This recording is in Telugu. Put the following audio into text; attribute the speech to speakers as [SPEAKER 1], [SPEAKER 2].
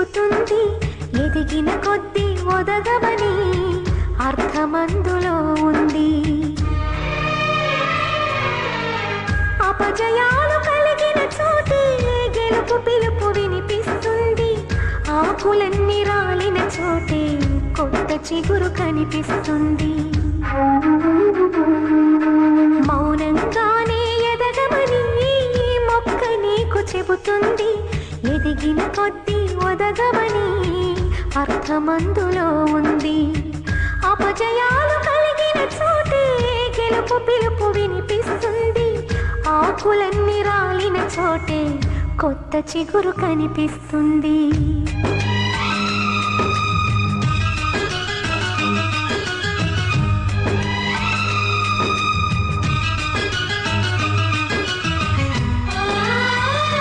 [SPEAKER 1] చెబుతుంది, ఎదిగిన కొద్దీ ఒదగమని అర్థమందులో ఉంది. అపజయాలు కలిగిన చోటే గెలుపు పిలుపు వినిపిస్తుంది, ఆకులన్నీ రాలిన చోటే కొత్త చిగురు కనిపిస్తుంది. మౌనంగానే ఎదగమని మొక్క నీకు చెబుతుంది, ఎదిగిన కొద్దీ ఒదగమని అర్థమందులో ఉంది. అపజయాలు కలిగిన చోటే గెలుపు పిలుపు వినిపిస్తుంది, ఆకులన్నీ రాలిన చోటే కొత్త చిగురు కనిపిస్తుంది.